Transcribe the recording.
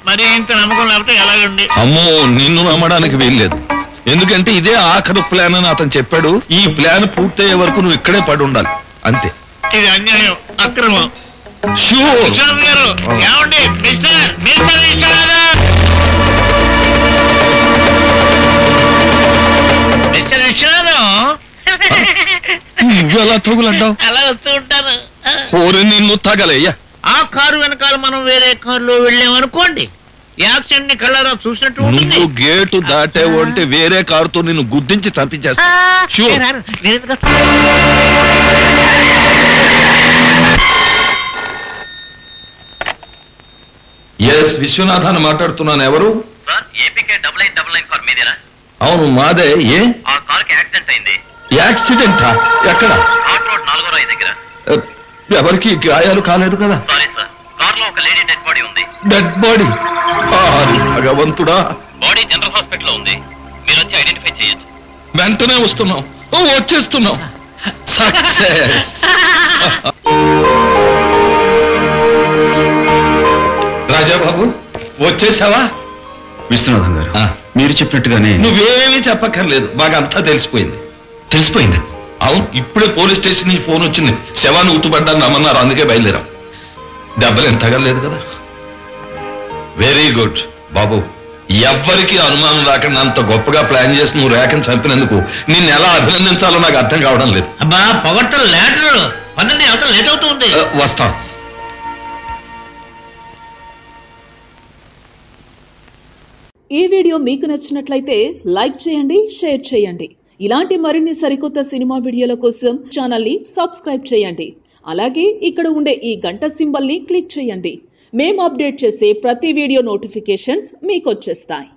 మరి ఇంత నమ్మకం లేకపోతే ఎలాగండి? అమ్మో, నిన్ను నమ్మడానికి వీల్లేదు. ఎందుకంటే ఇదే ఆఖరు ప్లాన్ అని అతను చెప్పాడు. ఈ ప్లాన్ పూర్తయ్యే వరకు నువ్వు ఇక్కడే పడి ఉండాలి, అంతే. ఇది అన్యాయం, అక్రమం. షూర్ విశ్వనాథ్ గారు, ఏమండి? Mister mister Vishwanath, mister Vishwanatham, నువ్వెలా తగులంటావు? అలా వస్తూ ఉంటాను. ఓరి నిన్ను తగలయ్యా. ఆ కారు వెనకాల మనం వేరే కారులో వెళ్ళామనుకోండి, యాక్సిడెంట్ ని కళ్ళారా చూసినట్టు ఉంటుంది. నువ్వు గేటు దాటేవు అంటే వేరే కారుతో నిన్ను గుద్దించి చంపించేస్తా. షూర్. ఎస్, విశ్వనాథాన్ని మాట్లాడుతున్నాను. ఎవరు? అవును, మాదే. ఏ యాక్సిడెంట్ అయింది. యాక్సిడెంటా? ఎక్కడ? ఎవరికి గాయాలు కాలేదు కదా? Dead body? భగవంతుడా. బాడీ జనరల్ హాస్పిటల్ ఉంది, మీరు వచ్చి ఐడెంటిఫై చేయొచ్చు. వెంటనే వస్తున్నాం, వచ్చేస్తున్నాం. సక్సెస్. రాజాబాబు, వచ్చేసావా? విశ్వనాథం గారు, మీరు చెప్పినట్టుగానే. నువ్వేమీ చెప్పక్కర్లేదు, బాగా అంతా తెలిసిపోయింది. తెలిసిపోయింది? అవును, ఇప్పుడే పోలీస్ స్టేషన్ నుంచి ఫోన్ వచ్చింది. శవాన్ని ఉతుపడ్డాన్ని నమ్మన్నారు, అందుకే బయలుదేరాం. దెబ్బలు ఏం తగలేదు కదా? వెరీ గుడ్ బాబు. ఎవ్వరికి అనుమానం రాకుండా అంత గొప్పగా ప్లాన్ చేసి నువ్వు రేఖను చంపినందుకు నిన్ను ఎలా అభినందించాలో నాకు అర్థం కావడం లేదు. అబ్బా, పొగట్టం లేటర్. పదండి, అవతల లేట్ అవుతుంది. వస్తాం. ఈ వీడియో మీకు నచ్చినట్లయితే లైక్ చేయండి, షేర్ చేయండి. ఇలాంటి మరిన్ని సరికొత్త సినిమా వీడియోల కోసం ఛానల్ని సబ్స్క్రైబ్ చేయండి. అలాగే ఇక్కడ ఉండే ఈ గంట సింబల్ని క్లిక్ చేయండి. మేము అప్డేట్ చేసే ప్రతి వీడియో నోటిఫికేషన్స్ మీకు వచ్చేస్తాయి.